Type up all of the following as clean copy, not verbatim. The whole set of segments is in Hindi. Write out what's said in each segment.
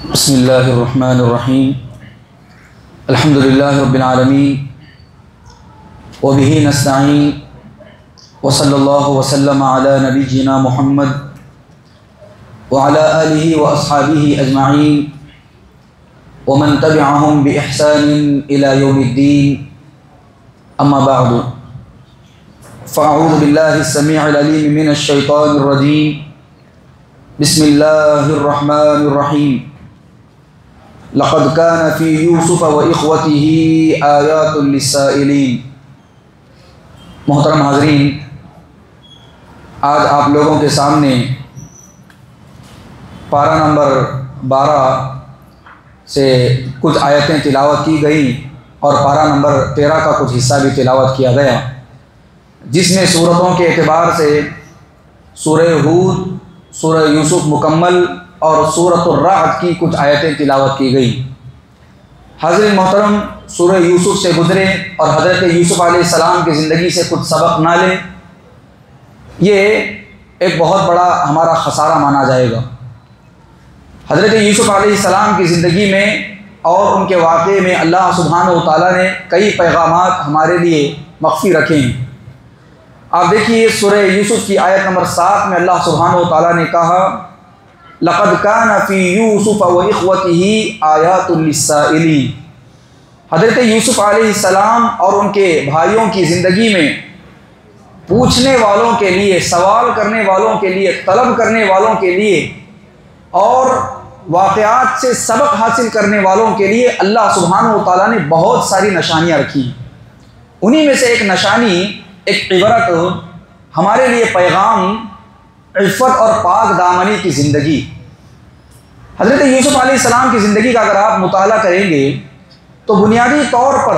बिस्मिल्लाहिर्रहमानिर्रहीम अल्हम्दुलिल्लाहि रब्बिल आलमीन व बिही नस्तईन व सल्लल्लाहु वसल्लम अला नबिय्यिना मुहम्मद व अला आलिहि व अस्हाबिहि अजमाईन व मन तबिअहुम बि इहसानिन इला यौमिद्दीन अम्मा बअदु फ़अऊज़ु बिल्लाहि अस्समीइल अलीम मिनश शैतानिर रजीम बिस्मिल्लाहिर्रहमानिर्रहीम लक़द कान फ़ी यूसुफ़ व इख़्वतिही आयातुल लिस्साइलीन। मोहतरम हाज़रीन, आज आप लोगों के सामने पारा नंबर 12 से कुछ आयतें तिलावत की गई और पारा नंबर 13 का कुछ हिस्सा भी तिलावत किया गया, जिसमें सूरतों के एतबार से सूरह हूद, सूरह यूसुफ मुकम्मल और सूरतुर राअद की कुछ आयतें तिलावत की गई। हाज़रीन मोहतरम, सूरह यूसुफ से गुज़रे और हज़रत यूसुफ अलैहिस्सलाम की ज़िंदगी से कुछ सबक ना लें, ये एक बहुत बड़ा हमारा ख़सारा माना जाएगा। हज़रत यूसुफ अलैहिस्सलाम की ज़िंदगी में और उनके वाक़े में अल्लाह सुब्हानहू व तआला ने कई पैगामात हमारे लिए मख्फ़ी रखे हैं। आप देखिए, सूरह यूसुफ की आयत नंबर 7 में अल्लाह सुब्हानहू व तआला ने कहा, लक़द कान फ़ी यूसुफ़ व इख़्वतिही आयातुल लिस्साइलीन। हज़रत यूसुफ अलैहिस्सलाम और उनके भाइयों की ज़िंदगी में पूछने वालों के लिए, सवाल करने वालों के लिए, तलब करने वालों के लिए और वाक़यात से सबक हासिल करने वालों के लिए अल्लाह सुब्हानहू व तआला ने बहुत सारी निशानियाँ रखी। उन्हीं में से एक निशानी, एक इबरत, हमारे लिए पैगाम इफ़्फ़त और पाक दामनी की ज़िंदगी। हज़रत यूसुफ अलैहिस्सलाम की ज़िंदगी का अगर आप मुताला करेंगे तो बुनियादी तौर पर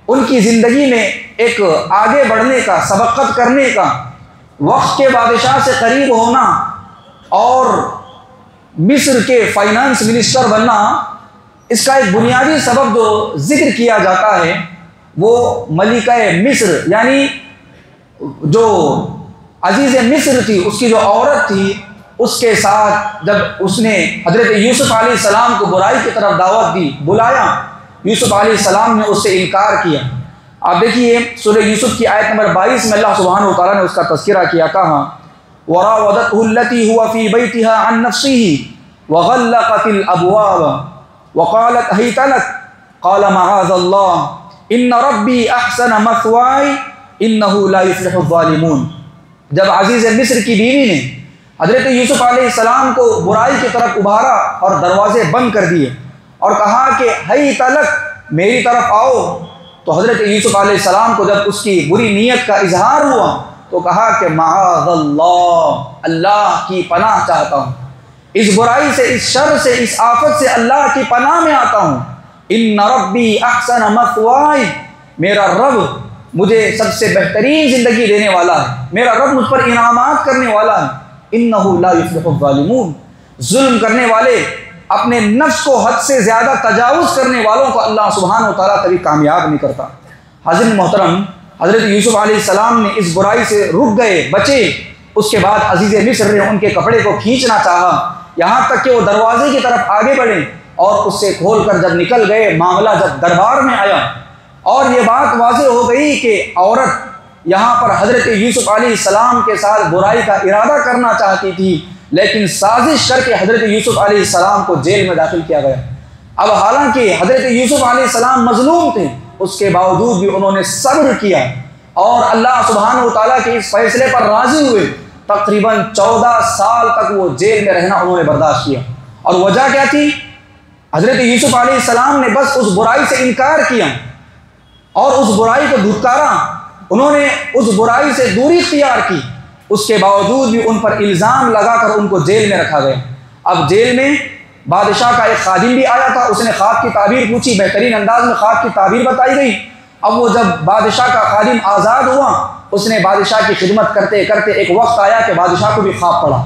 उनकी ज़िंदगी में एक आगे बढ़ने का, सबक़त करने का, वक्त के बादशाह से करीब होना और मिस्र के फाइनेंस मिनिस्टर बनना, इसका एक बुनियादी सबब जो ज़िक्र किया जाता है वो मलिका मिस्र यानी जो अजीज़ मिस्र थी, उसकी जो औरत थी, उसके साथ जब उसने हज़रत यूसुफ अलैहिस्सलाम को बुराई की तरफ दावत दी, बुलाया, यूसुफ अलैहिस्सलाम ने उससे इनकार किया। आप देखिए, सूरह यूसुफ की आयत नंबर 22 में अल्लाह सुब्हानहू व तआला ने उसका तज़किरा किया, कहा वरावदतहु अल्लती हुवा फ़ी बैतिहा अन नफ्सिही व ग़ल्लक़तिल अबवाब व क़ालत हैत लक क़ाल मआज़ल्लाह इन्न रब्बी अहसन मथवाय इन्नहु ला युफ़्लिहु ज़ालिमून। जब अजीज़ मिस्र की बीवी ने हज़रत यूसुफ अलैहिस्सलाम को बुराई की तरफ उभारा और दरवाज़े बंद कर दिए और कहा कि हई तलक, मेरी तरफ आओ, तो हज़रत यूसुफ अलैहिस्सलाम को जब उसकी बुरी नीयत का इजहार हुआ तो कहा कि मआज़ल्लाह, अल्लाह की पनाह चाहता हूँ, इस बुराई से, इस शर से, इस आफत से अल्लाह की पनाह में आता हूँ। इन्न रब्बी अहसन मथवाय, मेरा रब मुझे सबसे बेहतरीन ज़िंदगी देने वाला है, मेरा रब मुझ पर इनामात करने वाला है। इन्नहु ला युफ़्लिहु ज़ालिमून, जुल्म करने वाले, अपने नफ्स को हद से ज़्यादा तजावुज़ करने वालों को अल्लाह सुब्हानहू व तआला कभी कामयाब नहीं करता। हाज़रीन मोहतरम, हज़रत यूसुफ अलैहिस्सलाम ने इस बुराई से रुक गए, बचे। उसके बाद अजीज़ मिस्र ने उनके कपड़े को खींचना चाहा, यहाँ तक कि वो दरवाजे की तरफ आगे बढ़े और उससे खोल कर जब निकल गए, मामला जब दरबार में आया और ये बात वाज़ेह हो गई कि औरत यहाँ पर हज़रत यूसुफ अलैहिस्सलाम के साथ बुराई का इरादा करना चाहती थी, लेकिन साजिश करके हज़रत यूसुफ अलैहिस्सलाम को जेल में दाखिल किया गया। अब हालांकि हज़रत यूसुफ अलैहिस्सलाम मज़लूम थे, उसके बावजूद भी उन्होंने सब्र किया और अल्लाह सुब्हानहू व तआला के इस फैसले पर राज़ी हुए। तकरीबन 14 साल तक वो जेल में रहना उन्होंने बर्दाश्त किया। और वजह क्या थी? हज़रत यूसुफ अलैहिस्सलाम ने बस उस बुराई से इनकार किया और उस बुराई को धुतकारा, उन्होंने उस बुराई से दूरी इख्तियार की। उसके बावजूद भी उन पर इल्ज़ाम लगाकर उनको जेल में रखा गया। अब जेल में बादशाह का एक खादिम भी आया था, उसने ख्वाब की ताबीर पूछी, बेहतरीन अंदाज में ख्वाब की ताबीर बताई गई। अब वो जब बादशाह का खादिम आज़ाद हुआ, उसने बादशाह की खिदमत करते करते एक वक्त आया कि बादशाह को भी ख्वाब पड़ा।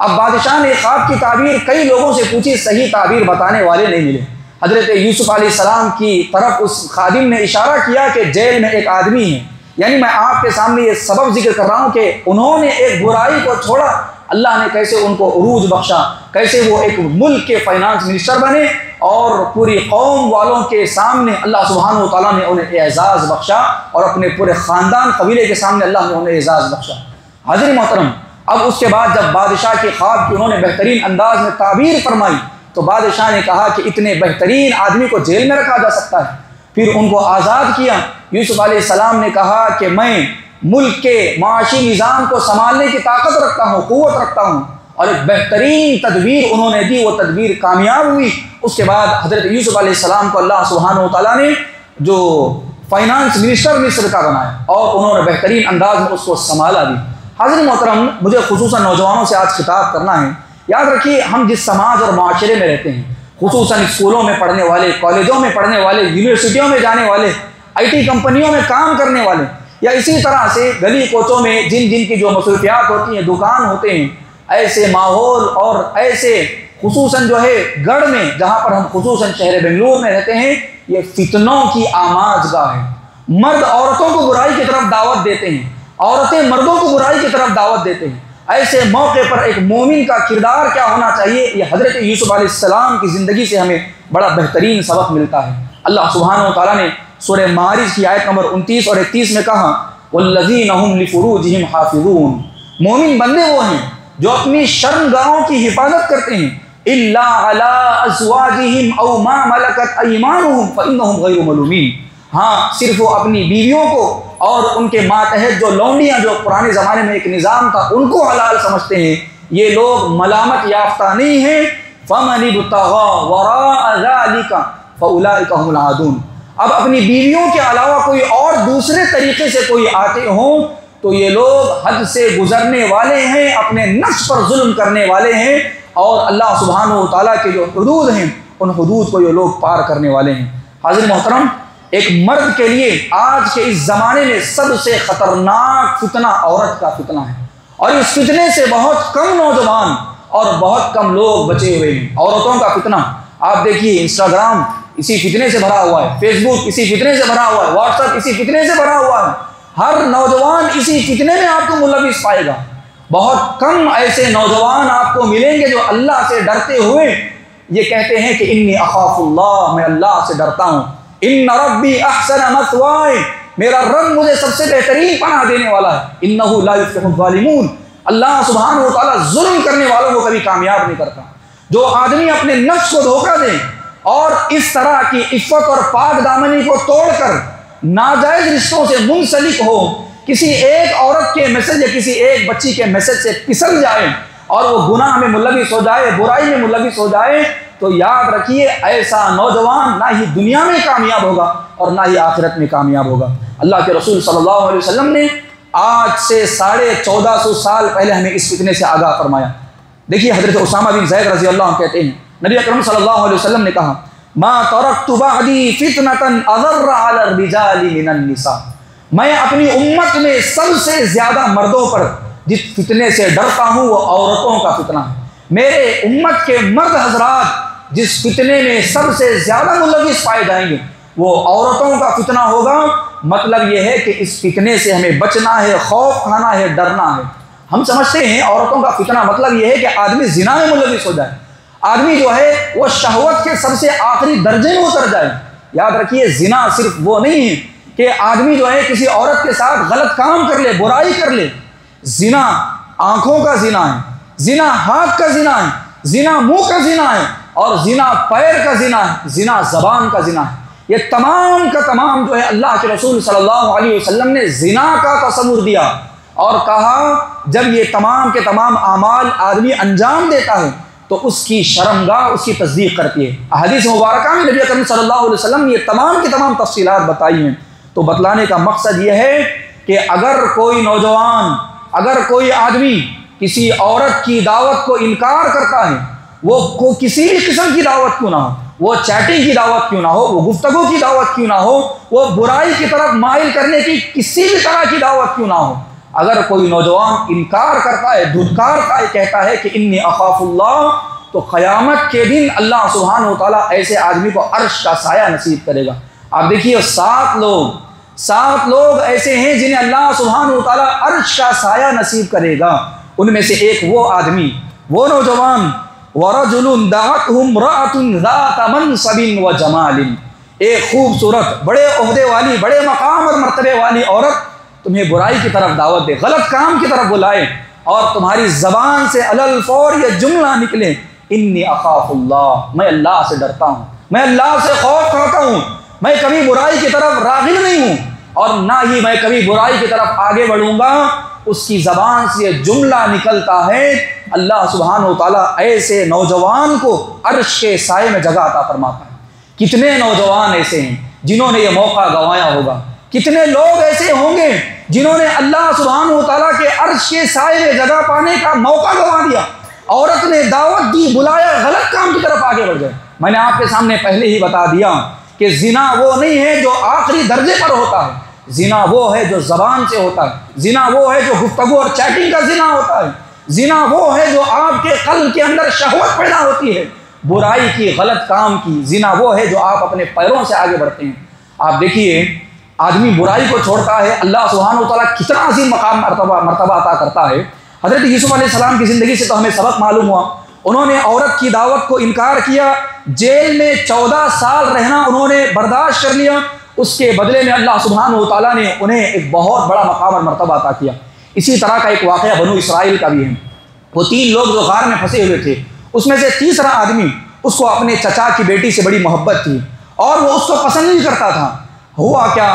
अब बादशाह ने ख्वाब की ताबीर कई लोगों से पूछी, सही ताबीर बताने वाले नहीं मिले। हज़रत यूसुफ अलैहिस्सलाम की तरफ उस खादिम ने इशारा किया कि जेल में एक आदमी है, यानी मैं आपके सामने ये सबब जिक्र कर रहा हूँ कि उन्होंने एक बुराई को छोड़ा, अल्लाह ने कैसे उनको उरूज बख्शा, कैसे वो एक मुल्क के फाइनेंस मिनिस्टर बने और पूरी कौम वालों के सामने अल्लाह सुब्हानहू व तआला ने उन्हें एजाज़ बख्शा और अपने पूरे ख़ानदान कबीले के सामने अल्लाह ने उन्हें एजाज़ बख्शा। हाज़िर मोहतरम, अब उसके बाद जब बादशाह के ख्वाब की उन्होंने बेहतरीन अंदाज में ताबीर फरमाई तो बादशाह ने कहा कि इतने बेहतरीन आदमी को जेल में रखा जा सकता है। फिर उनको आज़ाद किया। यूसुफ अलैहिस्सलाम ने कहा कि मैं मुल्क के माशी निज़ाम को संभालने की ताकत रखता हूँ, क़ुव्वत रखता हूँ, और एक बेहतरीन तदबीर उन्होंने दी। वो तदबीर कामयाब हुई। उसके बाद हज़रत यूसुफ अलैहिस्सलाम को अल्लाह सुब्हानहू व तआला ने जो फाइनेंस मिनिस्टर मिस्र का बनाया और उन्होंने बेहतरीन अंदाज में उसको संभाला भी। हाज़िर मोहतरम, मुझे खुसूसन नौजवानों से आज खिताब करना है। याद रखिए, हम जिस समाज और माशरे में रहते हैं, खुसूसन स्कूलों में पढ़ने वाले, कॉलेजों में पढ़ने वाले, यूनिवर्सिटियों में जाने वाले, IT कंपनियों में काम करने वाले, या इसी तरह से गली कोचों में जिन जिन की जो मसरूफियात होती हैं, दुकान होते हैं, ऐसे माहौल और ऐसे खुसूसन जो है गढ़ में, जहाँ पर हम खुसूसन शहर बेंगलुरु में रहते हैं, ये फितनों की आमाजगाह है। मर्द औरतों को बुराई की तरफ दावत देते हैं, औरतें मर्दों को बुराई की तरफ दावत देते हैं। ऐसे मौके पर एक मोमिन का किरदार क्या होना चाहिए, ये हज़रत यूसुफ अलैहिस्सलाम की ज़िंदगी से हमें बड़ा बेहतरीन सबक मिलता है। अल्लाह सुब्हानहू व तआला ने सूरह मारिज की आयत नंबर 29 और 31 में कहा, वल्लज़ीना हुम लिफ़ुरूजिहिम हाफ़िज़ून, मोमिन बंदे वो हैं जो अपनी शर्मगाहों की हिफाजत करते हैं, इल्ला अला अज़वाजिहिम औ मा मलकत अयमानुहुम फ़इन्नहुम गैरु मलूमीन। हाँ, सिर्फ वो अपनी बीवियों को और उनके मातहत जो लौंडियाँ, जो पुराने ज़माने में एक निज़ाम था, उनको हलाल समझते हैं। ये लोग मलामत याफ्ता नहीं हैं। फ़मन इब्तग़ा वराअ ज़ालिका फ़उलाइका हुमुल आदून। अब अपनी बीवियों के अलावा कोई और दूसरे तरीके से कोई आते हों तो ये लोग हद से गुजरने वाले हैं, अपने नफ्स पर जुल्म करने वाले हैं, और अल्लाह सुब्हानहू व तआला के जो हुदूद हैं उन हुदूद को ये लोग पार करने वाले हैं। हाज़िर मोहतरम, एक मर्द के लिए आज के इस ज़माने में सबसे ख़तरनाक फितना औरत का फितना है, और इस फितने से बहुत कम नौजवान और बहुत कम लोग बचे हुए हैं। औरतों का फितना आप देखिए, इंस्टाग्राम इसी फितने से भरा हुआ है, फेसबुक इसी फितने से भरा हुआ है, व्हाट्सएप इसी फितने से भरा हुआ है। हर नौजवान इसी फितने में आपको मुलविस पाएगा। बहुत कम ऐसे नौजवान आपको मिलेंगे जो अल्लाह से डरते हुए ये कहते हैं कि इन्नी अखाफुल्लाह, मैं अल्लाह से डरता हूँ। इन्ना रब्बी अहसन मथवाय, मेरा रब मुझे सबसे बेहतरीन पनाह देने वाला है। इन्नहु ला युफ्लिहुल ज़ालिमून, अल्लाह सुब्हानहू व तआला जुल्म करने वालों को कभी कामयाब नहीं करता। जो आदमी अपने नफ्स को धोखा दे और इस तरह की इफ़्फ़त और पाक दामनी को तोड़कर नाजायज़ रिश्तों से मुंसलिक हो, किसी एक औरत के मैसेज या किसी एक बच्ची के मैसेज से फिसल जाए और वो गुनाह में मुलविस हो जाए, बुराई में मुलविस हो जाए, तो याद रखिए ऐसा नौजवान ना ही दुनिया में कामयाब होगा और ना ही आखिरत में कामयाब होगा। अल्लाह के रसूल सल्लल्लाहु अलैहि वसल्लम ने आज से 1450 साल पहले हमें इस फितने से आगाह फरमाया। देखिए, हज़रत उसामा बिन ज़ैद रज़ी अल्लाह अन्हु कहते हैं, नबी अकरम सल्लल्लाहु अलैहि वसल्लम ने कहा, मा तरक्तु बअदी फितनतन अज़र्र अला रिजाली मिनन निसा, मैं अपनी उम्मत में सबसे ज़्यादा मर्दों पर जिस फितने से डरता हूँ वो औरतों का फितना है। मेरे उम्मत के मर्द हजरात जिस फितने में सबसे ज़्यादा मुलविस पाए जाएंगे वो औरतों का फितना होगा। मतलब ये है कि इस फितने से हमें बचना है, खौफ खाना है, डरना है। हम समझते हैं औरतों का फितना मतलब ये है कि आदमी जिना में मुलविस हो जाए, आदमी जो है वो शहवत के सबसे आखिरी दर्जे में उतर जाए। याद रखिए, जिना सिर्फ वो नहीं है कि आदमी जो है किसी औरत के साथ गलत काम कर ले, बुराई कर ले। जिना आंखों का जिना है, जिना हाथ का जिना है, जिना मुंह का जिना है, और जिना पैर का जिना है, जिना ज़बान का जिना है। ये तमाम का तमाम जो है अल्लाह के रसूल सल्लल्लाहु अलैहि वसल्लम ने जिना का तस्वुर दिया और कहा जब ये तमाम के तमाम आमाल आदमी अंजाम देता है तो उसकी शर्मगाह उसकी तस्दीक करती है। हदीस मुबारक में नबी अकरम सल्लल्लाहु अलैहि वसल्लम ये तमाम की तमाम तफसीलात बताई हैं। तो बतलाने का मकसद ये है कि अगर कोई नौजवान, अगर कोई आदमी किसी औरत की दावत को इनकार करता है, वो किसी भी किस्म की दावत क्यों ना हो, वो चैटिंग की दावत क्यों ना हो, वो गुफ्तगू की दावत क्यों ना हो, वो बुराई की तरफ माइल करने की किसी भी तरह की दावत क्यों ना हो, अगर कोई नौजवान इनकार करता है, धुतकारता है, कहता है कि इन्नी अखाफुल्लाह, तो क़यामत के दिन अल्लाह सुब्हानहू व तआला ऐसे आदमी को अर्श का साया नसीब करेगा। आप देखिए, 7 लोग ऐसे हैं जिन्हें अल्लाह सुब्हानहू व तआला अर्श का साया नसीब करेगा। उनमें से एक वो आदमी, वो नौजवान, वरजुलुन दअतहुम रअतुन ज़ात मनसबिन व जमालिन, एक खूबसूरत, बड़े ओहदे वाली, बड़े मकाम और मर्तबे वाली औरत तुम्हें बुराई की तरफ दावत दे, गलत काम की तरफ बुलाए, और तुम्हारी ज़बान से अलल फौर ये जुमला निकले, इन्नी अखाफुल्लाह, मैं अल्लाह से डरता हूँ, मैं अल्लाह से खौफ करता हूँ, मैं कभी बुराई की तरफ रागिब नहीं हूँ और ना ही मैं कभी बुराई की तरफ आगे बढ़ूँगा। उसकी ज़बान से जुमला निकलता है, अल्लाह सुब्हानहू व तआला ऐसे नौजवान को अर्श के साए में जगह अता फरमाता है। कितने नौजवान ऐसे हैं जिन्होंने ये मौका गंवाया होगा, कितने लोग ऐसे होंगे जिन्होंने अल्लाह सुब्हानहू व तआला के अर्श के साए में जगह पाने का मौका गंवा दिया। औरत ने दावत दी, बुलाया, गलत काम की तरफ आगे बढ़ गए। मैंने आपके सामने पहले ही बता दिया कि जिना वो नहीं है जो आखिरी दर्जे पर होता है, जिना वो है जो ज़बान से होता है, जिना वो है जो गुफ्तगू और चैटिंग का जिना होता है, जिना वो है जो आपके क़ल्ब के अंदर शहवत पैदा होती है बुराई की, गलत काम की। जिना वो है जो आप अपने पैरों से आगे बढ़ते हैं। आप देखिए, आदमी बुराई को छोड़ता है, अल्लाह सुब्हानहू व तआला कितना अजीम मकाम मर्तबा अता करता है। हज़रत यूसुफ़ अलैहिस्सलाम की ज़िंदगी से तो हमें सबक मालूम हुआ। उन्होंने औरत की दावत को इनकार किया, जेल में 14 साल रहना उन्होंने बर्दाश्त कर लिया। उसके बदले में अल्लाह सुब्हानहू व तआला ने उन्हें एक बहुत बड़ा मकाम और मर्तबा अता किया। इसी तरह का एक वाक़या बनु इसराइल का भी है। वो 3 लोग जो गार में फंसे हुए थे, उसमें से तीसरा आदमी, उसको अपने चचा की बेटी से बड़ी मोहब्बत थी और वो उसको पसंद नहीं करता था। हुआ क्या,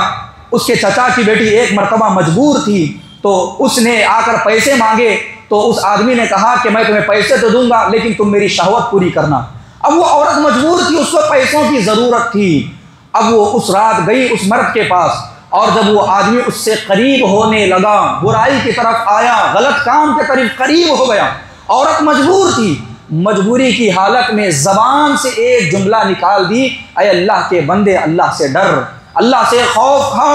उसके चचा की बेटी एक मर्तबा मजबूर थी, तो उसने आकर पैसे मांगे, तो उस आदमी ने कहा कि मैं तुम्हें पैसे तो दूंगा लेकिन तुम मेरी शहवत पूरी करना। अब वो औरत मजबूर थी, उसको पैसों की ज़रूरत थी। अब वो उस रात गई उस मर्द के पास, और जब वो आदमी उससे करीब होने लगा, बुराई की तरफ आया, गलत काम के करीब हो गया, औरत मजबूर थी, मजबूरी की हालत में ज़बान से एक जुमला निकाल दी, ऐ अल्लाह के बंदे, अल्लाह से डर, अल्लाह से खौफ खा,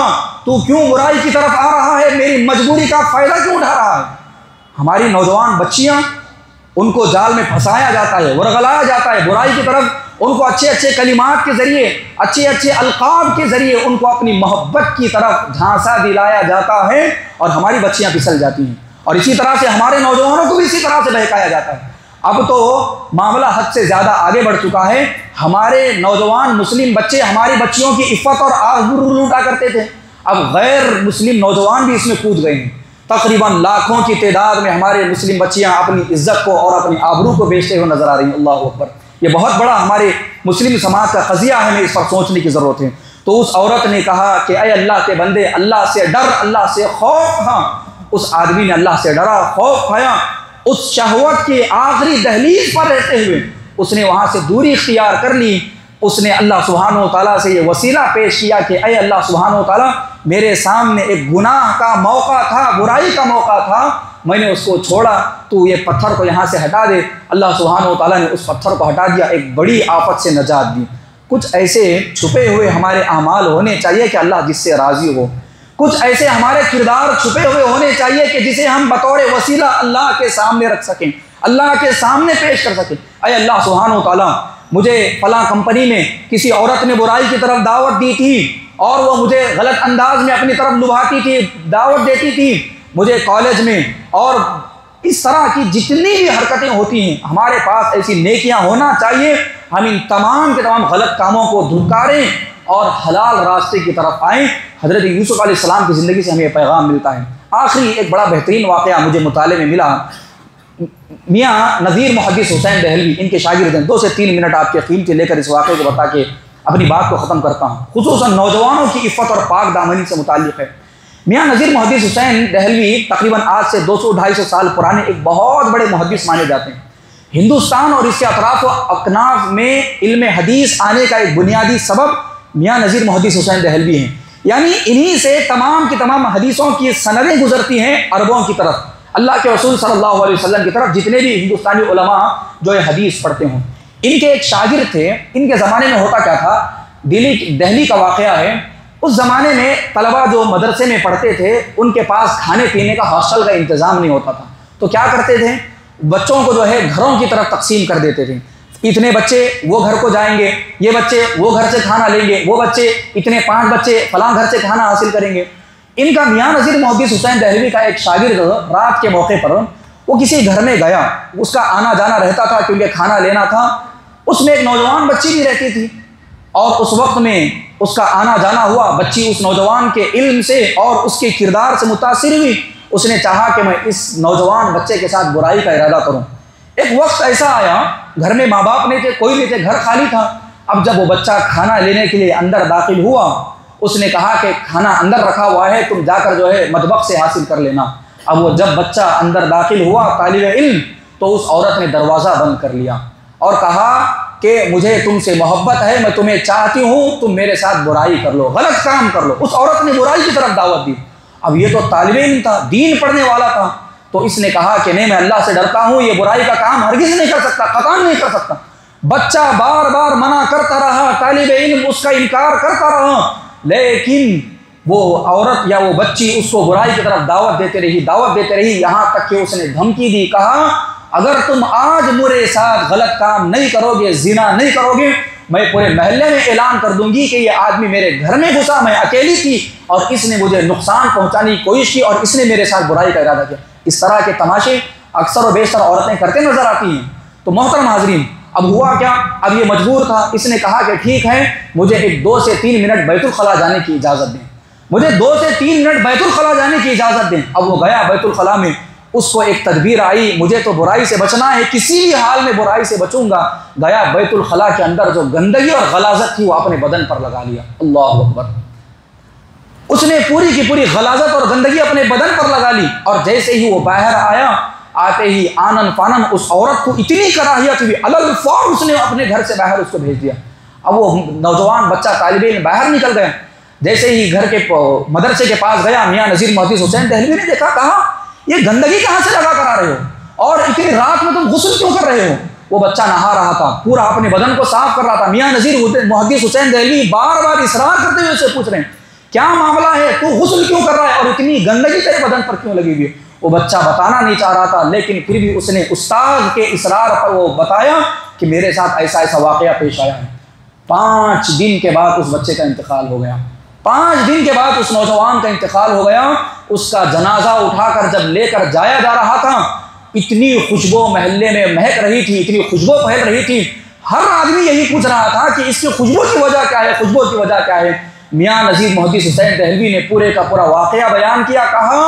तू क्यों बुराई की तरफ आ रहा है, मेरी मजबूरी का फ़ायदा क्यों उठा रहा है। हमारी नौजवान बच्चियाँ, उनको जाल में फंसाया जाता है, वरगलाया जाता है बुराई की तरफ। उनको अच्छे अच्छे कलिमात के ज़रिए, अच्छे अच्छे अलकाब के ज़रिए उनको अपनी मोहब्बत की तरफ झांसा दिलाया जाता है और हमारी बच्चियाँ फिसल जाती हैं। और इसी तरह से हमारे नौजवानों को भी इसी तरह से बहकाया जाता है। अब तो मामला हद से ज़्यादा आगे बढ़ चुका है। हमारे नौजवान मुस्लिम बच्चे हमारी बच्चियों की इफ़्फ़त और आबरू लूटा करते थे, अब गैर मुस्लिम नौजवान भी इसमें कूद गए हैं। तकरीबन लाखों की तादाद में हमारे मुस्लिम बच्चियाँ अपनी इज़्ज़त को और अपनी आबरू को बेचते हुए नज़र आ रही हैं। अल्लाहु अकबर। ये बहुत बड़ा हमारे मुस्लिम समाज का क़ज़िया है, हमें इस पर सोचने की ज़रूरत है। तो उस औरत ने कहा कि ऐ अल्लाह के बंदे, अल्लाह से डर, अल्लाह से खौफ खा। उस आदमी ने अल्लाह से डरा, खौफ खाया। उस शहवत के आखिरी दहलीज पर रहते हुए उसने वहाँ से दूरी इख्तियार कर ली। उसने अल्लाह सुब्हानहू व तआला से ये वसीला पेश किया कि ऐ अल्लाह सुब्हानहू व तआला, मेरे सामने एक गुनाह का मौका था, बुराई का मौका था, मैंने उसको छोड़ा, तू ये पत्थर को यहाँ से हटा दे। अल्लाह सुब्हानहू व तआला ने उस पत्थर को हटा दिया, एक बड़ी आफत से नजात दी। कुछ ऐसे छुपे हुए हमारे अमाल होने चाहिए कि अल्लाह जिससे राज़ी हो। कुछ ऐसे हमारे किरदार छुपे हुए होने चाहिए कि जिसे हम बतौर वसीला अल्लाह के सामने रख सकें, अल्लाह के सामने पेश कर सकें। ऐ अल्लाह सुब्हानहू व तआला, मुझे फ़लाँ कंपनी में किसी औरत ने बुराई की तरफ दावत दी थी और वो मुझे गलत अंदाज में अपनी तरफ लुभाती थी, दावत देती थी। मुझे कॉलेज में और इस तरह की जितनी भी हरकतें होती हैं, हमारे पास ऐसी नेकियां होना चाहिए। हम इन तमाम के तमाम गलत कामों को धुकारें और हलाल रास्ते की तरफ आएँ। हज़रत यूसुफ़ अलैहिस्सलाम की ज़िंदगी से हमें पैगाम मिलता है। आखिरी एक बड़ा बेहतरीन वाक़या मुझे मुताले में मिला। मियाँ नज़ीर मुहद्दिस हुसैन दहलवी, इनके शागिर्द हैं। 2 से 3 मिनट आपके कीमती लेकर इस वाक़े को बता के अपनी बात को ख़त्म करता हूँ। खुसूसन नौजवानों की इफ़्फ़त और पाक दामनी से मुताल्लिक़ है। मियाँ नज़ीर मुहद्दिस हुसैन दहलवी तकरीबन आज से 200-250 साल पुराने एक बहुत बड़े मुहद्दिस माने जाते हैं। हिंदुस्तान और इसके अतराफ़ व अकनाफ़ में इल्म हदीस आने का एक बुनियादी सबब मियाँ नज़ीर मुहद्दिस हुसैन दहलवी हैं। यानी इन्हीं से तमाम की तमाम हदीसों की सनदें गुजरती हैं अरबों की तरफ, अल्लाह के रसूल सल्लल्लाहु अलैहि वसल्लम की तरफ, जितने भी हिंदुस्तानी उलमा जो है हदीस पढ़ते हों। इनके एक शागिर्द थे। इनके ज़माने में होता क्या था, दिल्ली का वाक़या है। उस ज़माने में तलबा जो मदरसे में पढ़ते थे, उनके पास खाने पीने का हॉस्टल का इंतज़ाम नहीं होता था। तो क्या करते थे, बच्चों को जो है घरों की तरफ तकसीम कर देते थे। इतने बच्चे वो घर को जाएंगे, ये बच्चे वो घर से खाना लेंगे, वो बच्चे इतने 5 बच्चे फलां घर से खाना हासिल करेंगे। इनका मियाँ नज़ीर मुहद्दिस हुसैन दहलवी का एक शागिर्द रात के मौके पर वो किसी घर में गया, उसका आना जाना रहता था क्योंकि खाना लेना था। उसमें एक नौजवान बच्ची भी रहती थी और उस वक्त में उसका आना जाना हुआ। बच्ची उस नौजवान के इल्म से और उसके किरदार से मुतासिर हुई। उसने चाहा कि मैं इस नौजवान बच्चे के साथ बुराई का इरादा करूं। एक वक्त ऐसा आया, घर में माँ बाप नहीं थे, कोई नहीं थे, घर खाली था। अब जब वो बच्चा खाना लेने के लिए अंदर दाखिल हुआ, उसने कहा कि खाना अंदर रखा हुआ है, तुम जाकर जो है मतबख से हासिल कर लेना। अब वो जब बच्चा अंदर दाखिल हुआ तालिबे इल्म, तो उस औरत ने दरवाज़ा बंद कर लिया और कहा कि मुझे तुमसे मोहब्बत है, मैं तुम्हें चाहती हूँ, तुम मेरे साथ बुराई कर लो, गलत काम कर लो। उस औरत ने बुराई की तरफ दावत दी। अब ये तो तालिबे इल्म था, दीन पढ़ने वाला था, तो इसने कहा कि नहीं, मैं अल्लाह से डरता हूँ, ये बुराई का काम हरगिज़ नहीं कर सकता, कतई नहीं कर सकता। बच्चा बार बार मना करता रहा, तालिबे इल्म उसका इनकार करता रहा, लेकिन वो औरत या वो बच्ची उसको बुराई की तरफ दावत देते रही, यहाँ तक कि उसने धमकी दी। कहा अगर तुम आज मेरे साथ गलत काम नहीं करोगे, जिना नहीं करोगे, मैं पूरे मोहल्ले में ऐलान कर दूंगी कि ये आदमी मेरे घर में घुसा, मैं अकेली थी और इसने मुझे नुकसान पहुंचाने की कोशिश की और इसने मेरे साथ बुराई का इरादा किया। इस तरह के तमाशे अक्सर और बेशतर औरतें करते नजर आती हैं। तो मोहतरम हाज़रीन, अब हुआ क्या, अब ये मजबूर था। इसने कहा कि ठीक है, मुझे एक 2 से 3 मिनट बैतुल खला जाने की इजाज़त दें, मुझे 2 से 3 मिनट बैतुल खला जाने की इजाज़त दें। अब वो गया बैतुल खला में, उसको एक तदबीर आई, मुझे तो बुराई से बचना है, किसी भी हाल में बुराई से बचूंगा। गया बैतुल खला के अंदर जो गंदगी और गलाजत थी वो अपने बदन पर लगा लिया। अल्लाह अकबर। उसने पूरी की पूरी गलाजत और गंदगी अपने बदन पर लगा ली और जैसे ही वो बाहर आया, आते ही आनन फानन उस औरत को इतनी कराहियत हुई, अलग फौर उसने अपने घर से बाहर उसको भेज दिया। अब वो नौजवान बच्चा तालिबे इल्म बाहर निकल गया। जैसे ही घर के मदरसे के पास गया, मियाँ नज़ीर मुहद्दिस हुसैन दहलवी ने देखा, कहा ये गंदगी कहाँ से लगा कर आ रहे हो और इतनी रात में तुम गुस्ल क्यों कर रहे हो। वो बच्चा नहा रहा था, पूरा अपने बदन को साफ कर रहा था। मियाँ नज़ीर मुहद्दिस हुसैन दहलवी बार बार इसरार करते हुए उससे पूछ रहे हैं, क्या मामला है, तू गुस्ल क्यों कर रहा है और इतनी गंदगी तेरे बदन पर क्यों लगी हुई है। वो बच्चा बताना नहीं चाह रहा था, लेकिन फिर भी उसने उस्ताद के इसरार पर वो बताया कि मेरे साथ ऐसा ऐसा वाक़या पेश आया है। 5 दिन के बाद उस बच्चे का इंतकाल हो गया। 5 दिन के बाद उस नौजवान का इंतकाल हो गया। उसका जनाजा उठाकर जब लेकर जाया जा रहा था, इतनी खुशबू मोहल्ले में महक रही थी, इतनी खुशबू फैल रही थी, हर आदमी यही पूछ रहा था कि इसकी खुशबू की वजह क्या है, खुशबू की वजह क्या है। मियाँ नज़ीर मुहद्दिस हुसैन दहलवी ने पूरे का पूरा वाक़या बयान किया। कहा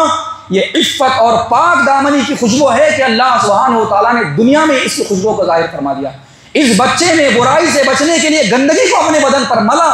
ये इफ़्फ़त और पाक दामनी की खुशबू है कि अल्लाह सुब्हानहू व तआला ने दुनिया में इसकी खुशबू को ज़ाहिर फरमा दिया। इस बच्चे ने बुराई से बचने के लिए गंदगी को अपने बदन पर मला,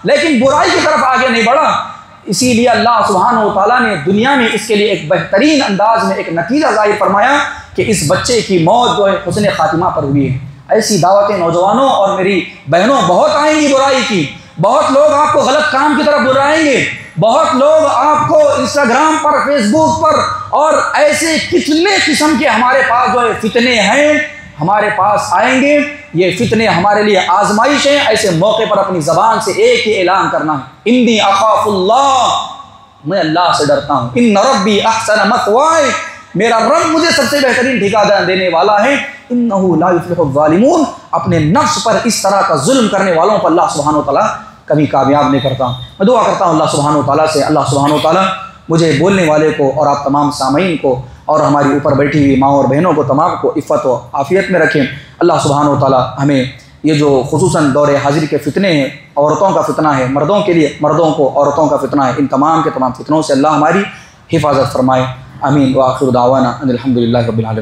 लेकिन बुराई की तरफ आगे नहीं बढ़ा। इसीलिए अल्लाह सुब्हानहू व तआला ने दुनिया में इसके लिए एक बेहतरीन अंदाज में एक नतीजा ज़ाहिर फरमाया कि इस बच्चे की मौत जो है हुस्न खातिमा पर हुई है। ऐसी दावतें नौजवानों और मेरी बहनों बहुत आएंगी बुराई की। बहुत लोग आपको गलत काम की तरफ बुलाएंगे, बहुत लोग आपको इंस्टाग्राम पर, फेसबुक पर और ऐसे कितने किस्म के हमारे पास जो है फितने हैं, हमारे पास आएंगे। ये फितने हमारे लिए आजमाइश है। ऐसे मौके पर अपनी ज़बान से एक ही ऐलान करना है, इन्नी अखाफुल्लाह, मैं अल्लाह से डरता हूँ। इन्न रब्बी अहसन मथवाय, मेरा रब मुझे सबसे बेहतरीन ठिकाना देने वाला है। इन्नहु ला युफ्लिहु ज़ालिमून, अपने नफ्स पर इस तरह का जुल्म करने वालों पर अल्लाह सुब्हानहू व तआला कभी कामयाब नहीं करता। मैं दुआ करता हूँ अल्लाह सुब्हानहू व तआला से, अल्लाह सुब्हानहू व तआला मुझे बोलने वाले को और आप तमाम सामीन को और हमारी ऊपर बैठी हुई माँ और बहनों को तमाम को इफ़्फ़त व आफ़ियत में रखें। अल्लाह सुब्हानहू व तआला हमें ये जो खुसूसन दौरे हाजिर के फितने हैं, औरतों का फितना है, मर्दों के लिए मर्दों को औरतों का फितना है, इन तमाम के तमाम फितनों से अल्लाह हमारी हिफाजत फरमाए। आमीन। व आखिर दावाना अनिल हम्दुलिल्लाहि रब्बिल आलमीन।